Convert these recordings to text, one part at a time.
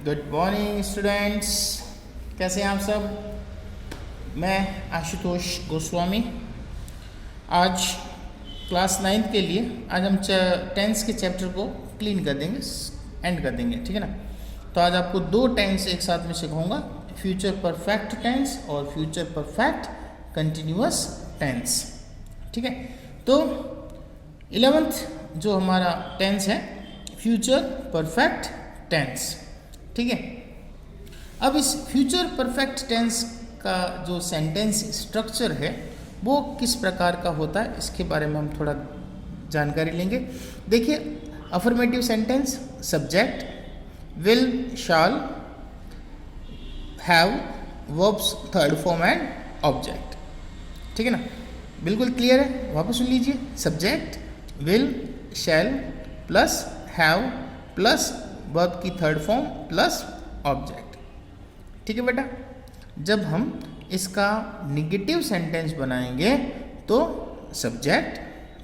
Good morning students, कैसे हैं आप सब। मैं आशुतोष गोस्वामी। आज क्लास 9th के लिए आज हम टेंस के चैप्टर को क्लीन कर देंगे, एंड कर देंगे, ठीक है ना। तो आज आपको दो टेंस एक साथ में सिखाऊंगा, फ्यूचर परफेक्ट टेंस और फ्यूचर परफेक्ट कंटिन्यूअस टेंस, ठीक है। तो 11th जो हमारा टेंस है फ्यूचर परफेक्ट टेंस, ठीक है। अब इस फ्यूचर परफेक्ट टेंस का जो सेंटेंस स्ट्रक्चर है वो किस प्रकार का होता है, इसके बारे में हम थोड़ा जानकारी लेंगे। देखिए, affirmative sentence subject, will, shall, have, verbs third form and object, ठीक है ना। बिल्कुल क्लियर है, वापस सुन लीजिए। Subject, will, shall plus have plus verb की थर्ड फॉर्म प्लस ऑब्जेक्ट, ठीक है बेटा। जब हम इसका निगेटिव सेंटेंस बनाएंगे तो सब्जेक्ट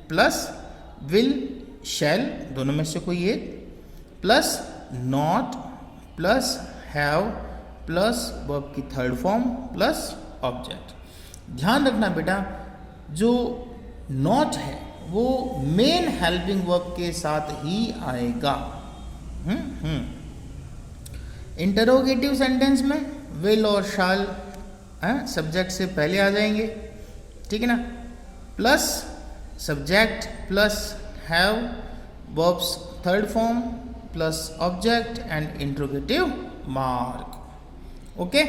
प्लस विल, शैल दोनों में से कोई एक plus not plus have plus verb की थर्ड फॉर्म प्लस ऑब्जेक्ट। ध्यान रखना बेटा, जो नॉट है वो मेन हेल्पिंग वर्ब के साथ ही आएगा। इंटरोगेटिव सेंटेंस में विल और शैल सब्जेक्ट से पहले आ जाएंगे, ठीक है ना। Plus subject plus have verbs third form plus object and interrogative mark, okay.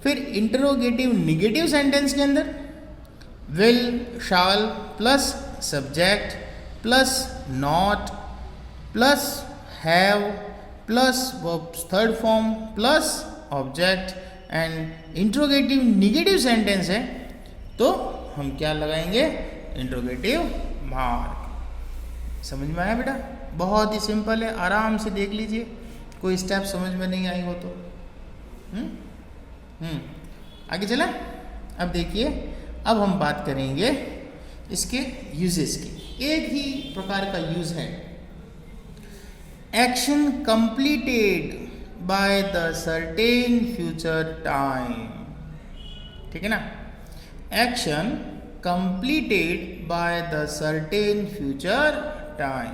फिर इंटरोगेटिव निगेटिव सेंटेंस के अंदर will, shall plus subject plus not plus have plus verbs third form plus object and interrogative negative sentence है तो हम क्या लगाएंगे, interrogative mark. समझ में आया बेटा? बहुत ही सिंपल है, आराम से देख लीजिए, कोई स्टेप समझ में नहीं आई हो तो। आगे चला। अब देखिए, अब हम बात करेंगे इसके यूजेस की। एक ही प्रकार का यूज है, action completed by the certain future time, ठीक है ना। Action completed by the certain future time.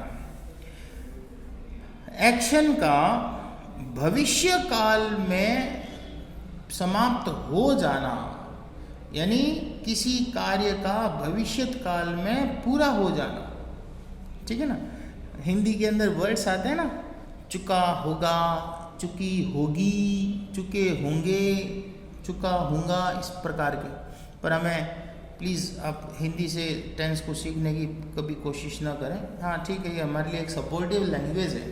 Action का भविष्य काल में समाप्त हो जाना, यानी किसी कार्य का भविष्यत काल में पूरा हो जाना, ठीक है ना। हिंदी के अंदर वर्ड्स आते हैं ना, चुका होगा, चुकी होगी, चुके होंगे, चुका होगा, इस प्रकार के। पर हमें प्लीज़ आप हिंदी से टेंस को सीखने की कभी कोशिश ना करें। हाँ ठीक है, ये हमारे लिए एक सपोर्टिव लैंग्वेज है,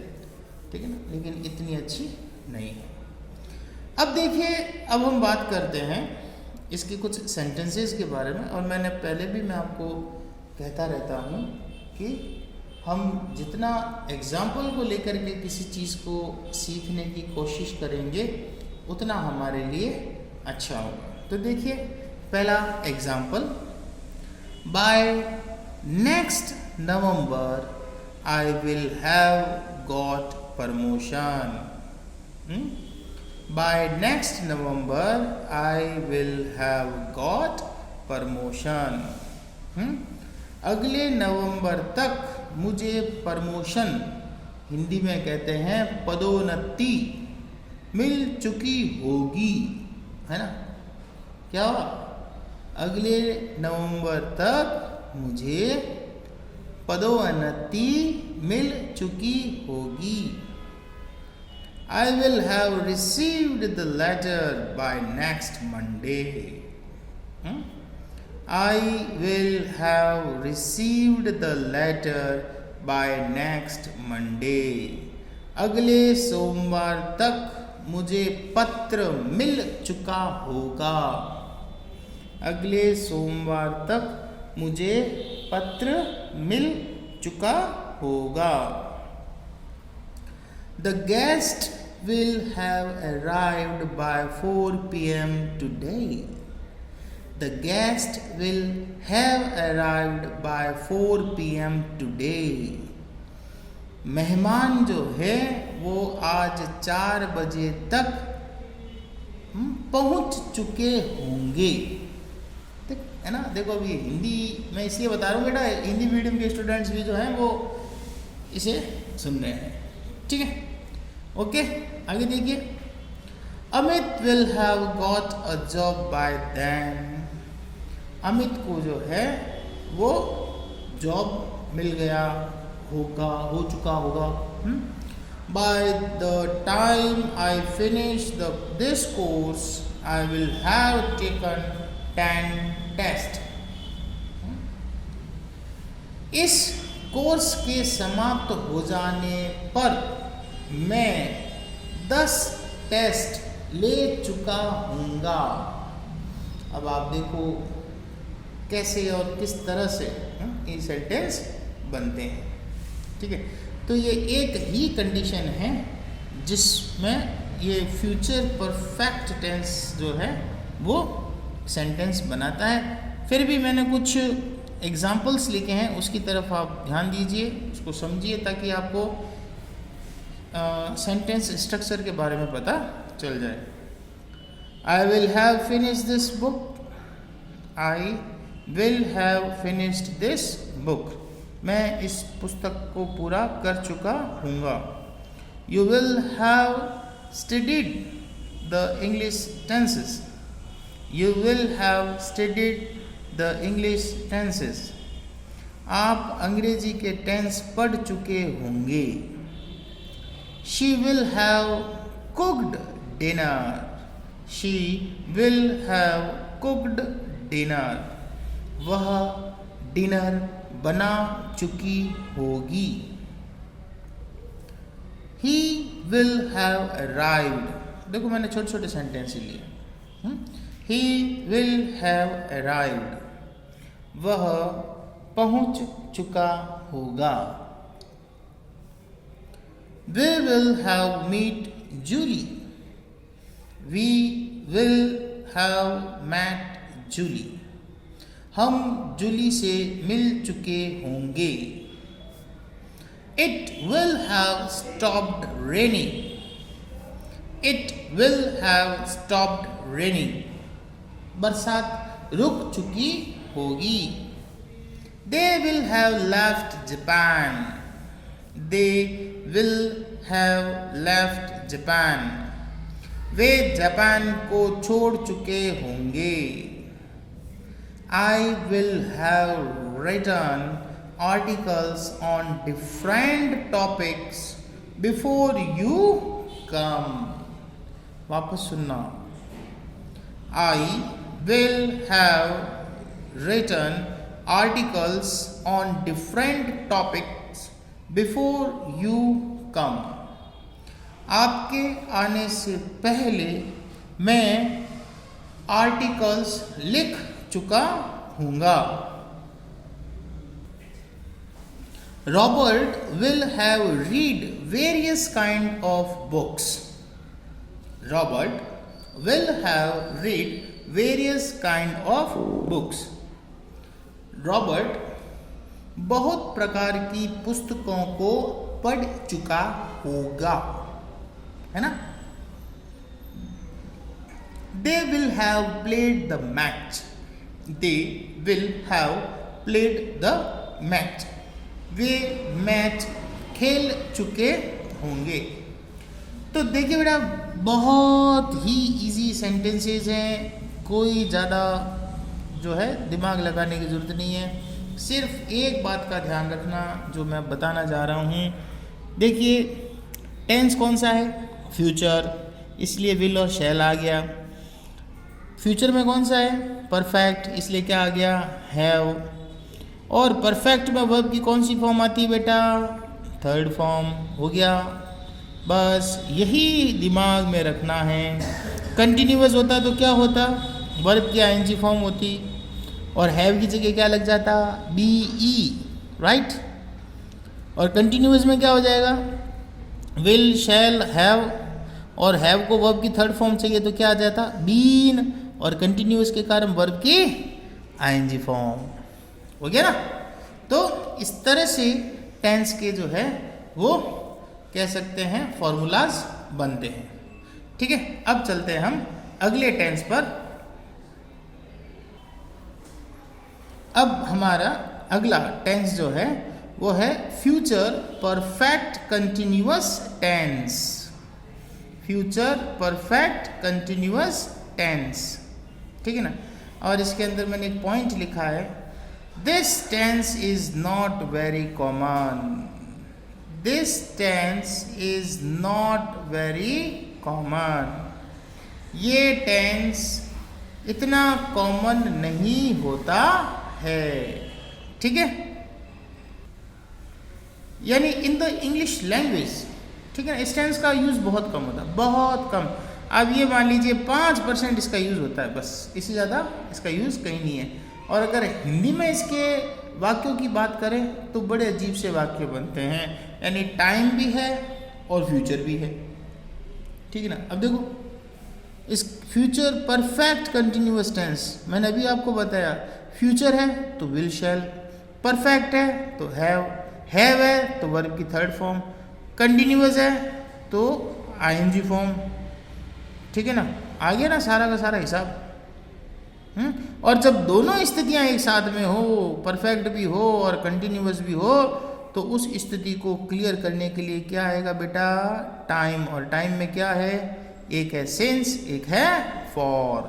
ठीक है ना, लेकिन इतनी अच्छी नहीं है। अब देखिए, अब हम बात करते हैं इसके कुछ सेंटेंसेस के बारे में। और मैंने पहले भी मैं आपको कहता रहता हूँ कि हम जितना एग्जाम्पल को लेकर के किसी चीज़ को सीखने की कोशिश करेंगे उतना हमारे लिए अच्छा होगा। तो देखिए, पहला example, by next November I will have got promotion. By next November I will have got promotion। अगले नवंबर तक मुझे प्रमोशन, हिंदी में कहते हैं पदोन्नति, मिल चुकी होगी, है ना। क्या हुआ? अगले नवंबर तक मुझे पदोन्नति मिल चुकी होगी। I will have received the letter by next Monday। I will have received the letter by next Monday। अगले सोमवार तक मुझे पत्र मिल चुका होगा। अगले सोमवार तक मुझे पत्र मिल चुका होगा। The guest will have arrived by 4 p.m. today। The guest will have arrived by 4 p.m. today। मेहमान जो है वो आज 4 बजे तक पहुंच चुके होंगे। है ना, देखो अभी हिंदी मैं इसलिए बता रहा हूँ बेटा, हिंदी मीडियम के स्टूडेंट्स भी जो हैं वो इसे सुन रहे हैं, ठीक है। ओके, आगे देखिए। Amit will have got a job by then. Amit को जो है वो जॉब मिल गया होगा, हो चुका होगा। By the time I finish this course I will have taken 10 test. इस कोर्स के समाप्त हो जाने पर मैं 10 टेस्ट ले चुका हूँगा। अब आप देखो कैसे और किस तरह से ये सेंटेंस बनते हैं, ठीक है। तो ये एक ही कंडीशन है जिसमें ये फ्यूचर परफेक्ट टेंस जो है वो सेंटेंस बनाता है। फिर भी मैंने कुछ एग्जाम्पल्स लिखे हैं, उसकी तरफ आप ध्यान दीजिए, उसको समझिए ताकि आपको सेंटेंस स्ट्रक्चर के बारे में पता चल जाए। I will have finished this book. I will have finished this book. मैं इस पुस्तक को पूरा कर चुका हूँगा। You will have studied the English tenses. You will have studied the English tenses. आप अंग्रेजी के टेंस पढ़ चुके होंगे। She will have cooked dinner. She will have cooked dinner. वह डिनर बना चुकी होगी। He will have arrived. देखो मैंने छोटे छोटे सेंटेंस लिए। He will have arrived. वह पहुंच चुका होगा। We will have met Julie. We will have met Julie. हम जूली से मिल चुके होंगे। It will have stopped raining. It will have stopped raining. बरसात रुक चुकी होगी। They will have left Japan. They will have left Japan. Way Japan को छोड़ चुके होंगे। I will have written articles on different topics before you come. वापस सुनना। I will have written articles on different topics before you come. आपके आने से पहले मैं आर्टिकल्स लिख चुका हूँगा। Robert will have read various kind of books. Robert will have read various kind of books. Robert बहुत प्रकार की पुस्तकों को पढ़ चुका होगा, है ना। They will have played the match. They will have played the match. Way match खेल चुके होंगे। तो देखिए बेटा, बहुत ही इजी सेंटेंसेस हैं, कोई ज़्यादा जो है दिमाग लगाने की ज़रूरत नहीं है। सिर्फ एक बात का ध्यान रखना जो मैं बताना जा रहा हूँ। देखिए टेंस कौन सा है? फ्यूचर, इसलिए विल और शैल आ गया। फ्यूचर में कौन सा है? परफेक्ट, इसलिए क्या आ गया? हैव। और परफेक्ट में वर्ब की कौन सी फॉर्म आती है बेटा? Third form. हो गया, बस यही दिमाग में रखना है। कंटिन्यूअस होता तो क्या होता? वर्ब की आईएनजी फॉर्म होती और हैव की जगह क्या लग जाता? B E, right. और कंटिन्यूअस में क्या हो जाएगा? विल, शैल, हैव, और हैव को वर्ब की थर्ड फॉर्म चाहिए तो क्या आ जाता? बीन, और कंटिन्यूअस के कारण वर्ब की आईएनजी फॉर्म। हो गया ना। तो इस तरह से टेंस के जो है वो कह सकते हैं फॉर्मूलाज बनते हैं। ठीक है, अब चलते हैं हम अगले टेंस पर। अब हमारा अगला टेंस जो है वो है future perfect continuous tense. Future perfect continuous tense, ठीक है ना। और इसके अंदर मैंने एक पॉइंट लिखा है, this tense is not very common. This tense is not very common. ये टेंस इतना कॉमन नहीं होता है। ठीक है, यानी इन द इंग्लिश लैंग्वेज, ठीक है ना, इस टेंस का यूज बहुत कम होता है, बहुत कम। अब ये मान लीजिए 5% इसका यूज होता है, बस, इससे ज़्यादा इसका यूज कहीं नहीं है। और अगर हिंदी में इसके वाक्यों की बात करें तो बड़े अजीब से वाक्य बनते हैं, यानी टाइम भी है और फ्यूचर भी है। ठीक है ना। अब देखो इस फ्यूचर परफेक्ट कंटिन्यूअस टेंस, मैंने अभी आपको बताया, फ्यूचर है तो विल शैल, परफेक्ट है तो हैव है तो वर्ब की थर्ड फॉर्म, कंटिन्यूअस है तो आईएनजी फॉर्म। ठीक है ना, आ गया ना सारा का सारा हिसाब। और जब दोनों स्थितियां एक साथ में हो, परफेक्ट भी हो और कंटिन्यूअस भी हो, तो उस स्थिति को क्लियर करने के लिए क्या आएगा बेटा, टाइम। और टाइम में क्या है, एक है सिंस, एक है फॉर।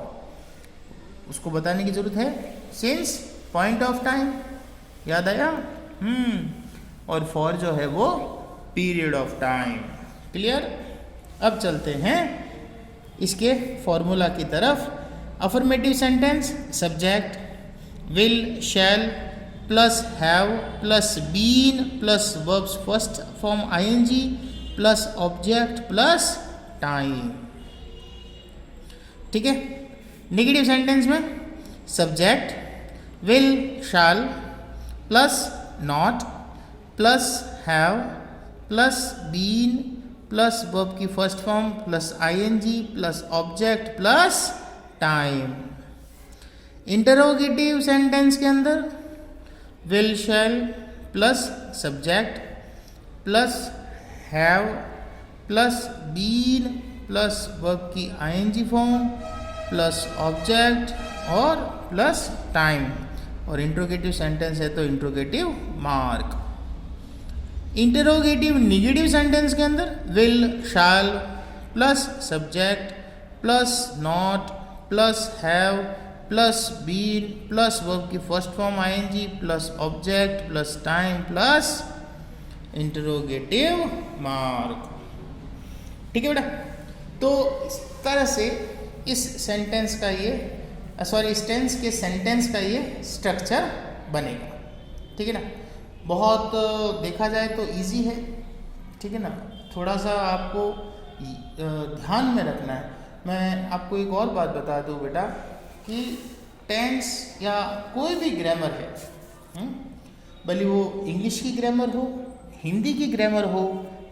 उसको बताने की जरूरत है, सिंस पॉइंट ऑफ टाइम, याद आया। और फॉर जो है वो पीरियड ऑफ टाइम। क्लियर। अब चलते हैं इसके फॉर्मूला की तरफ। Affirmative sentence, subject will shall plus have plus been plus verbs first form ING plus object plus time. ठीक है। नेगेटिव सेंटेंस में subject will shall plus not plus have plus been plus verb की first form plus ING plus object plus time. Interrogative sentence के अंदर will shall plus subject plus have plus been plus verb की ING form plus object और plus time. और interrogative sentence है तो interrogative mark. Interrogative negative sentence के अंदर will shall plus subject plus not plus have plus been plus verb की first form ING plus object plus time plus interrogative mark. ठीक है बेटा। तो इस तरह से इस सेंटेंस का ये इस टेंस के सेंटेंस का ये स्ट्रक्चर बनेगा। ठीक है ना। बहुत देखा जाए तो इजी है। ठीक है ना। थोड़ा सा आपको ध्यान में रखना है। मैं आपको एक और बात बता दूं बेटा कि टेंस या कोई भी ग्रामर है, भले वो इंग्लिश की ग्रामर हो, हिंदी की ग्रामर हो,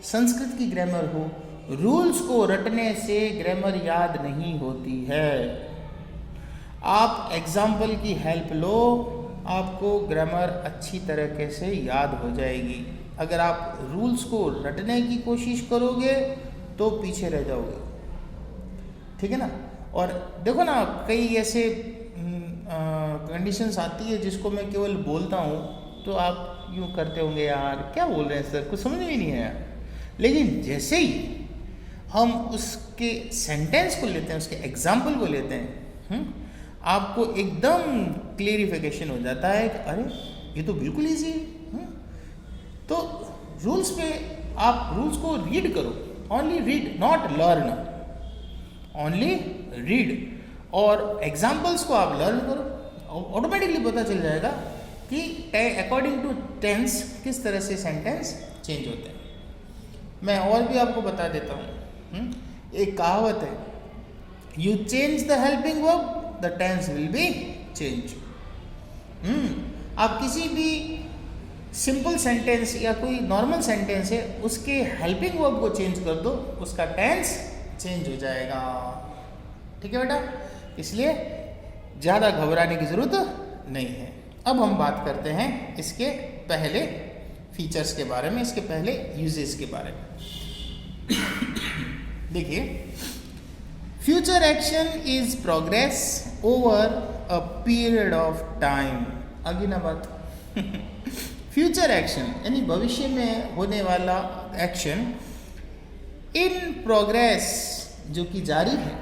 संस्कृत की ग्रामर हो, रूल्स को रटने से ग्रामर याद नहीं होती है। आप एग्जाम्पल की हेल्प लो, आपको ग्रामर अच्छी तरीके से याद हो जाएगी। अगर आप रूल्स को रटने की कोशिश करोगे तो पीछे रह जाओगे। ठीक है ना। और देखो ना, कई ऐसे कंडीशंस आती है जिसको मैं केवल बोलता हूँ तो आप यूँ करते होंगे, यार क्या बोल रहे हैं सर, कुछ समझ में ही नहीं है यार। लेकिन जैसे ही हम उसके सेंटेंस को लेते हैं, उसके एग्जाम्पल को लेते हैं, आपको एकदम क्लियरिफिकेशन हो जाता है कि अरे ये तो बिल्कुल ईजी है। तो रूल्स पे आप रूल्स को रीड करो, only read not learn, only read. और एग्जाम्पल्स को आप लर्न करो, ऑटोमेटिकली पता चल जाएगा कि अकॉर्डिंग टू टेंस किस तरह से सेंटेंस चेंज होते हैं। मैं और भी आपको बता देता हूँ। एक कहावत है, you change the helping verb the tense will be change. आप किसी भी सिंपल सेंटेंस या कोई नॉर्मल सेंटेंस है, उसके हेल्पिंग वर्ब को चेंज कर दो, उसका टेंस चेंज हो जाएगा। ठीक है बेटा। इसलिए ज़्यादा घबराने की ज़रूरत नहीं है। अब हम बात करते हैं इसके पहले फीचर्स के बारे में, इसके पहले यूजेस के बारे में। देखिए, future action is progress over a period of time. आगे ना बात फ्यूचर एक्शन यानी भविष्य में होने वाला एक्शन इन प्रोग्रेस जो कि जारी है,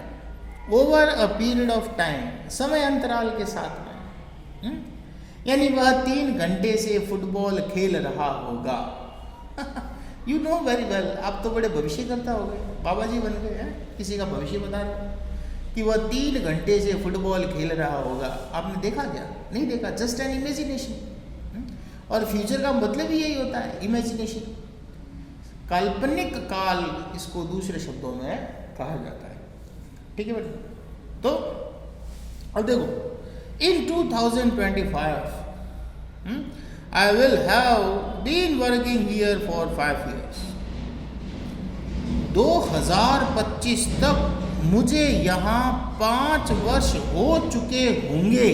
over a period of time समय अंतराल के साथ में, यानी वह 3 घंटे से फुटबॉल खेल रहा होगा। यू नो वेरी वेल, आप तो बड़े भविष्य करता हो गए, बाबा जी बन गए हैं, किसी का भविष्य बता रहे कि वह 3 घंटे से फुटबॉल खेल रहा होगा। आपने देखा क्या? नहीं देखा, जस्ट एन इमेजिनेशन। और फ्यूचर का मतलब ही यही होता है, इमेजिनेशन, काल्पनिक काल, इसको दूसरे शब्दों में कहा जाता है। ठीक है बेटा? तो अब देखो, in 2025 I will have been working here for 5 years. 2025 तक मुझे यहाँ 5 वर्ष हो चुके होंगे,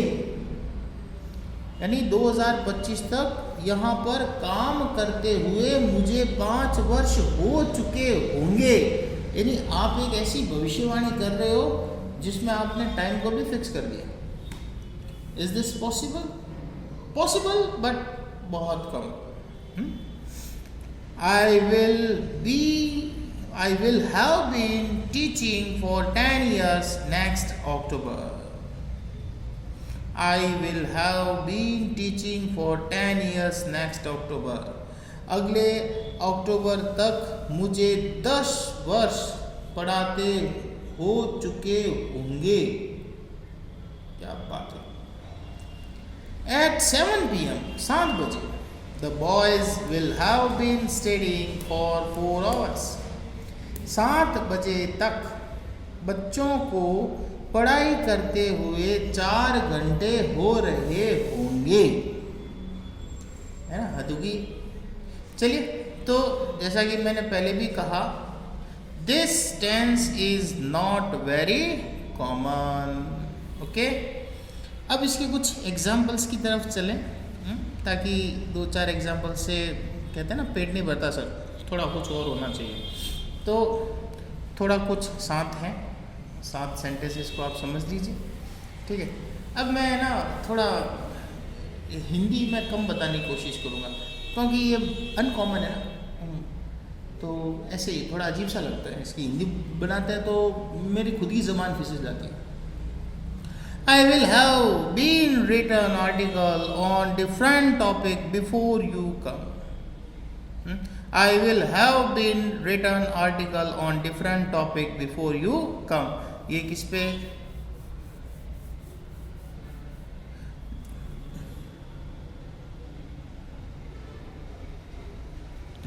यानी 2025 तक यहाँ पर काम करते हुए मुझे 5 वर्ष हो चुके होंगे। यानी आप एक ऐसी भविष्यवाणी कर रहे हो जिसमें आपने टाइम को भी फिक्स कर दिया। Is this possible? Possible, but बहुत कम। I will have been teaching for 10 years next October. I will have been teaching for 10 years next October. अगले अक्टूबर तक मुझे 10 वर्ष पढ़ाते हो चुके होंगे। क्या बात है। At 7 p.m. 7 बजे the boys will have been studying for 4 hours. 7 बजे तक बच्चों को पढ़ाई करते हुए 4 घंटे हो रहे होंगे, है ना? हदुगी। चलिए, तो जैसा कि मैंने पहले भी कहा, this tense is not very common. Okay, अब इसके कुछ एग्जाम्पल्स की तरफ चलें, ताकि 2-4 एग्जाम्पल से कहते हैं ना पेट नहीं भरता सर, थोड़ा कुछ और होना चाहिए। तो थोड़ा कुछ साथ हैं, 7 सेंटेंसेस को आप समझ लीजिए। ठीक है, अब मैं ना थोड़ा हिंदी में कम बताने की कोशिश करूँगा, क्योंकि ये अनकॉमन है ना, तो ऐसे ही थोड़ा अजीब सा लगता है। इसकी हिंदी बनाते हैं तो मेरी खुद की ज़बान फिसल जाती है। I will have been written article on different topic before you come. I will have been written article on different topic before you come. ये किस पे?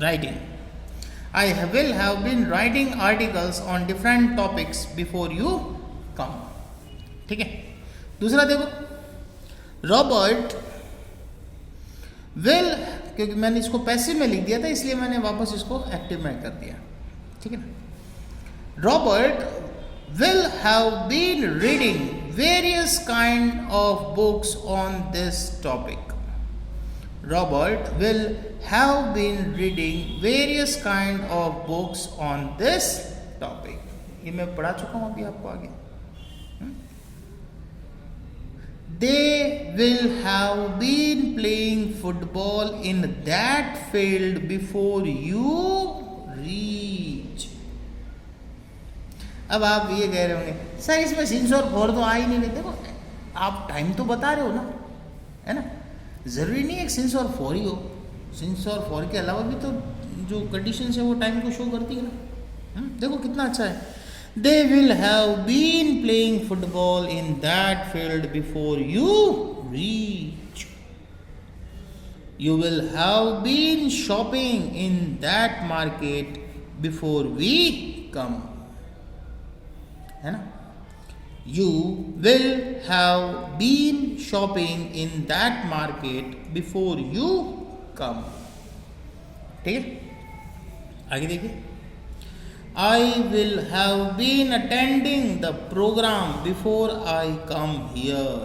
Writing. I will have been writing articles on different topics before you come. ठीक है, दूसरा देखो, Robert will, क्योंकि मैंने इसको पैसिव में लिख दिया था इसलिए मैंने वापस इसको एक्टिव में कर दिया। ठीक है ना? Robert will have been reading various kind of books on this topic. Robert will have been reading various kind of books on this topic. ये मैं पढ़ा चुका हूं अभी आपको आगे। They will have been playing football in that field before you reach. अब आप ये कह रहे होंगे सर इसमें सिंस और फॉर तो आ ही नहीं रहे। देखो आप टाइम तो बता रहे हो ना, है ना? ज़रूरी नहीं है सिंस और फॉर ही हो, सिंस और फॉर के अलावा भी तो जो कंडीशंस है वो टाइम को शो करती है ना। देखो कितना अच्छा है। They will have been playing football in that field before you reach. You will have been shopping in that market before we come. है ना? You will have been shopping in that market before you come. ठीक है, आगे देखिए। I will have been attending the program before I come here.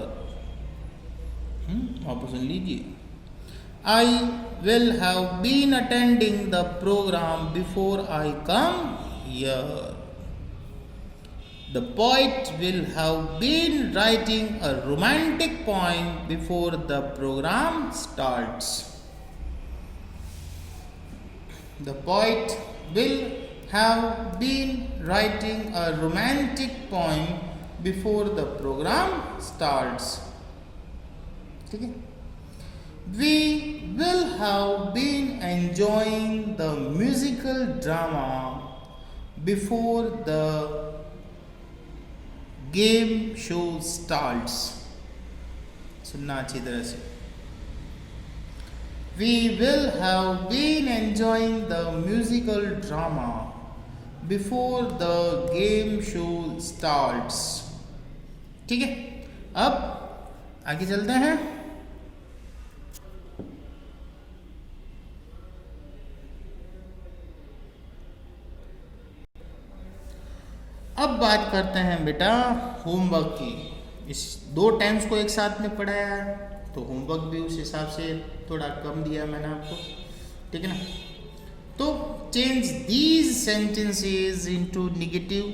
वापस सुन लीजिए। I will have been attending the program before I come here. The poet will have been writing a romantic poem before the program starts. The poet will have been writing a romantic poem before the program starts. ठीक है. We will have been enjoying the musical drama before the game show starts. सुनना अच्छी तरह से. We will have been enjoying the musical drama before the game show starts. ठीक है. अब आगे चलते हैं. अब बात करते हैं बेटा होमवर्क की. इस दो टेंस को एक साथ में पढ़ाया है तो होमवर्क भी उस हिसाब से थोड़ा कम दिया मैंने आपको. ठीक है ना. तो change these sentences into negative,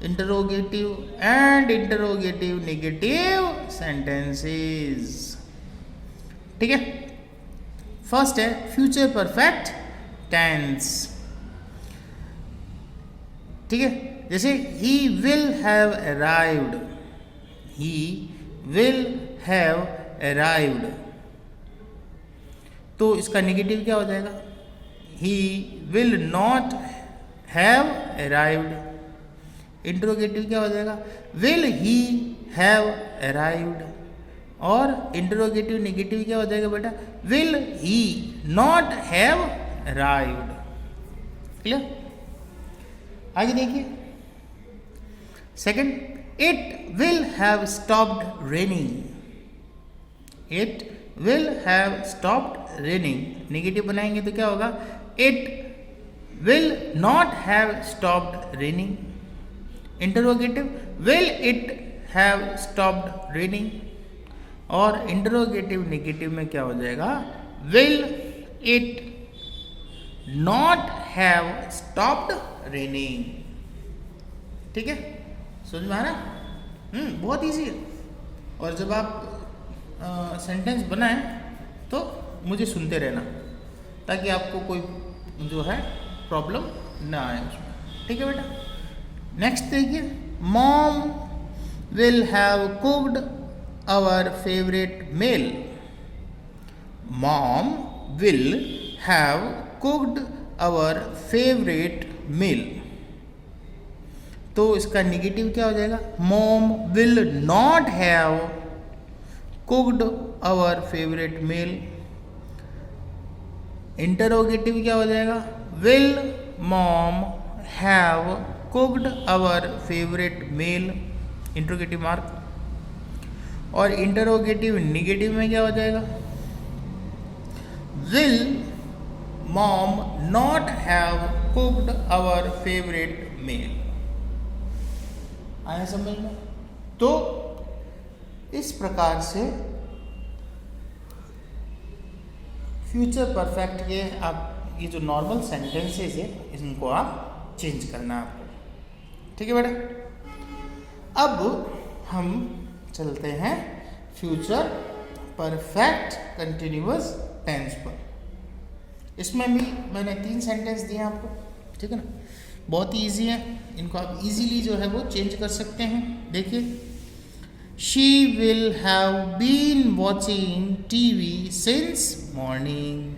interrogative and interrogative negative sentences. ठीक है. फर्स्ट है फ्यूचर परफेक्ट टेंस. ठीक है. जैसे ही will have arrived, he will have arrived, तो इसका नेगेटिव क्या हो जाएगा? He will not have arrived. Interrogative क्या हो जाएगा? Will he have arrived. और इंटरोगेटिव नेगेटिव क्या हो जाएगा बेटा? Will he not have arrived. Clear? आगे देखिए. Second, it will have stopped raining. It will have stopped raining. Negative बनाएंगे तो क्या होगा? It will not have stopped raining. Interrogative, will it have stopped raining. और इंटरोगेटिव नेगेटिव में क्या हो जाएगा? Will it not have stopped raining. ठीक है. समझ में आ रहा? बहुत इजी है. और जब आप सेंटेंस बनाएं तो मुझे सुनते रहना ताकि आपको कोई जो है प्रॉब्लम ना आए उसमें. ठीक है बेटा. नेक्स्ट देखिए. Mom will have cooked our favourite meal. Mom will have cooked our favourite meal. तो इसका नेगेटिव क्या हो जाएगा? Mom will not have cooked our favourite meal. Interrogative क्या हो जाएगा? Will mom have cooked our favourite meal. Interrogative mark. और interrogative negative में क्या हो जाएगा? Will mom not have cooked our favourite meal. आया समझ में? तो इस प्रकार से फ्यूचर परफेक्ट के आप ये जो नॉर्मल सेंटेंसेस है इनको आप चेंज करना आपको. ठीक है बेटा. अब हम चलते हैं फ्यूचर परफेक्ट कंटिन्यूअस टेंस पर. इसमें भी मैंने 3 सेंटेंस दिए आपको. ठीक है ना. बहुत ही ईजी है. इनको आप इजीली जो है वो चेंज कर सकते हैं. देखिए. She will have been watching TV since morning.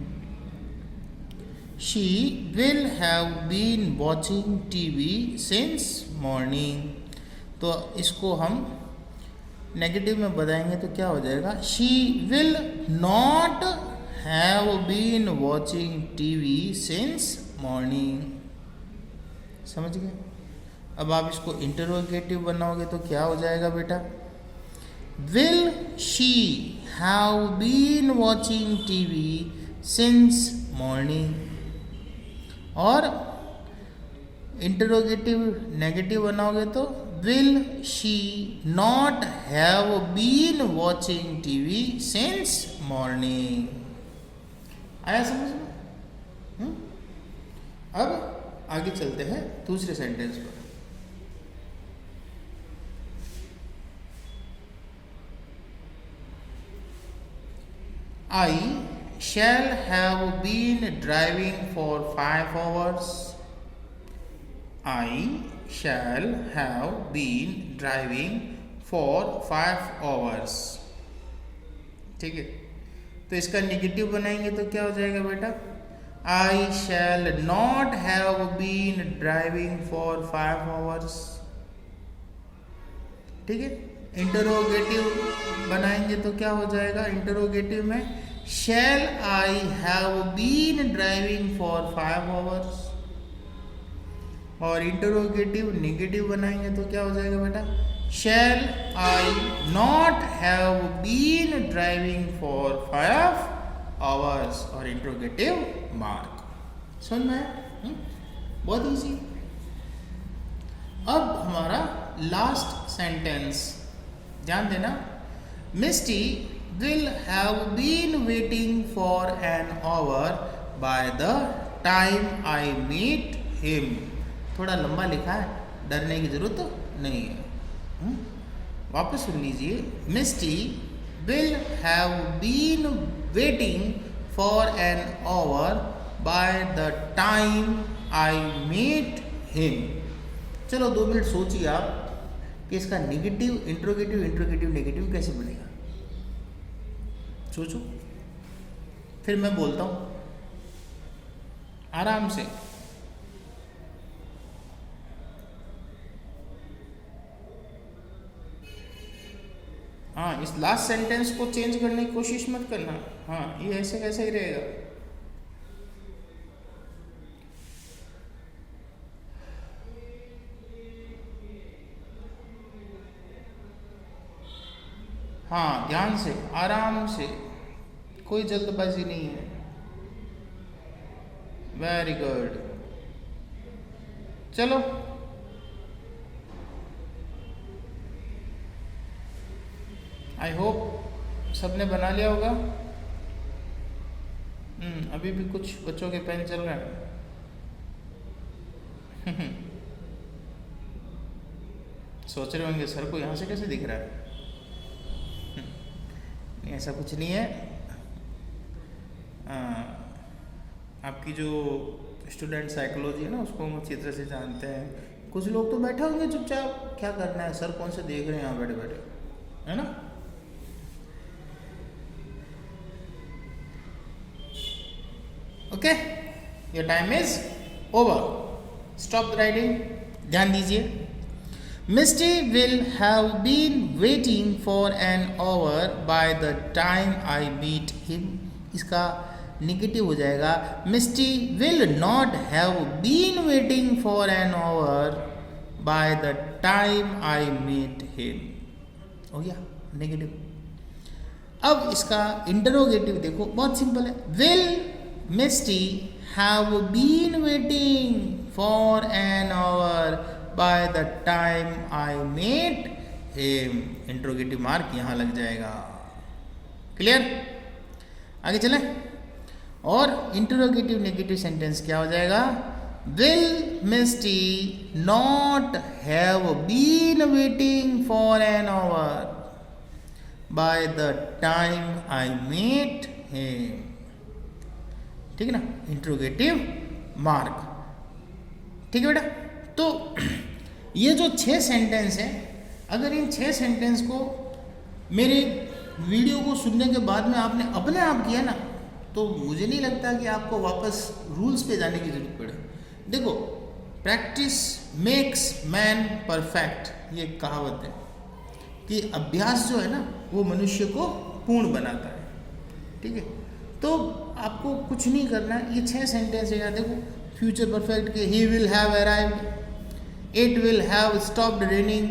She will have been watching TV since morning. तो इसको हम नेगेटिव में बताएंगे तो क्या हो जाएगा? She will not have been watching TV since morning. समझ गए? अब आप इसको इंटरोगेटिव बनाओगे तो क्या हो जाएगा बेटा? Will she have been watching TV since morning. और इंटरोगेटिव नेगेटिव बनाओगे तो will she not have been watching TV since morning. आया समझ में? अब आगे चलते हैं दूसरे सेंटेंस पर। I shall have been driving for 5 hours. I shall have been driving for 5 hours. ठीक है, तो इसका निगेटिव बनाएंगे तो क्या हो जाएगा बेटा? I shall not have been driving for 5 hours. ठीक है, इंटरोगेटिव बनाएंगे तो क्या हो जाएगा? इंटरोगेटिव में shall I have been driving for 5 hours, और इंटरोगेटिव निगेटिव बनाएंगे तो क्या हो जाएगा बेटा? shall I not have been driving for 5 hours, और इंटरोगेटिव मार्क। समझ में आया? बहुत इजी। अब हमारा लास्ट सेंटेंस ध्यान देना। मिस्टी will have been waiting for an hour by the time I meet him. थोड़ा लंबा लिखा है, डरने की जरूरत नहीं है। वापस सुन लीजिए। मिस्टी will have been waiting for an hour by the time I meet him. चलो 2 मिनट सोचिए आप कि इसका निगेटिव इंट्रोगेटिव इंट्रोगेटिव नेगेटिव कैसे बनेगा। सोचो, फिर मैं बोलता हूं आराम से। हाँ, इस लास्ट सेंटेंस को चेंज करने की कोशिश मत करना। हाँ, ये ऐसे कैसे ही रहेगा। हाँ, ध्यान से, आराम से, कोई जल्दबाजी नहीं है। Very good. चलो, आई होप सबने बना लिया होगा। अभी भी कुछ बच्चों के पेन चल रहे हैं। सोच रहे होंगे सर को यहाँ से कैसे दिख रहा है। नहीं, ऐसा कुछ नहीं है। आपकी जो स्टूडेंट साइकोलॉजी है ना, उसको हम अच्छी तरह से जानते हैं। कुछ लोग तो बैठे होंगे चुपचाप, क्या करना है सर, कौन से देख रहे हैं यहाँ बैठे बैठे, है ना। Okay, your time is over, stop the writing. ध्यान दीजिए। Misty will have been waiting for an hour by the time I meet him. इसका निगेटिव हो जाएगा Misty will not have been waiting for an hour by the time I meet him. हो गया negative. अब इसका interrogative देखो, बहुत simple है। Will Misty have been waiting for an hour by the time I meet him. Interrogative mark यहां लग जाएगा। क्लियर? आगे चलें। और इंटरोगेटिव नेगेटिव सेंटेंस क्या हो जाएगा? Will Misty not have been waiting for an hour by the time I meet him. ठीक है ना, इंटरोगेटिव मार्क। ठीक है बेटा। तो ये जो 6 सेंटेंस है, अगर इन 6 सेंटेंस को मेरे वीडियो को सुनने के बाद में आपने अपने आप किया ना, तो मुझे नहीं लगता कि आपको वापस रूल्स पे जाने की जरूरत पड़े। देखो, प्रैक्टिस मेक्स मैन परफेक्ट, ये कहावत है कि अभ्यास जो है ना, वो मनुष्य को पूर्ण बनाता है। ठीक है, तो आपको कुछ नहीं करना। ये 6 सेंटेंस है यार। देखो, फ्यूचर परफेक्ट के he will have arrived, it will have stopped raining,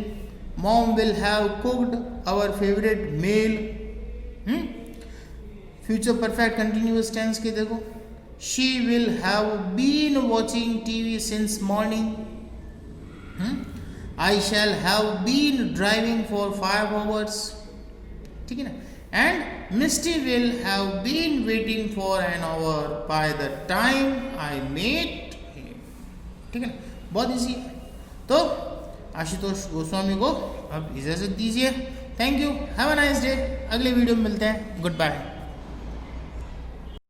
mom will have cooked our favourite meal. Future perfect continuous tense के देखो, she will have been watching TV since morning, I shall have been driving for 5 hours। ठीक है ना। And Misty will have been waiting for an hour by the time I met him. ठीक है ना, बहुत easy है। तो आशुतोष गोस्वामी को अब इजाज़त दीजिए। Thank you, have a nice day. अगले वीडियो में मिलते हैं। Good bye.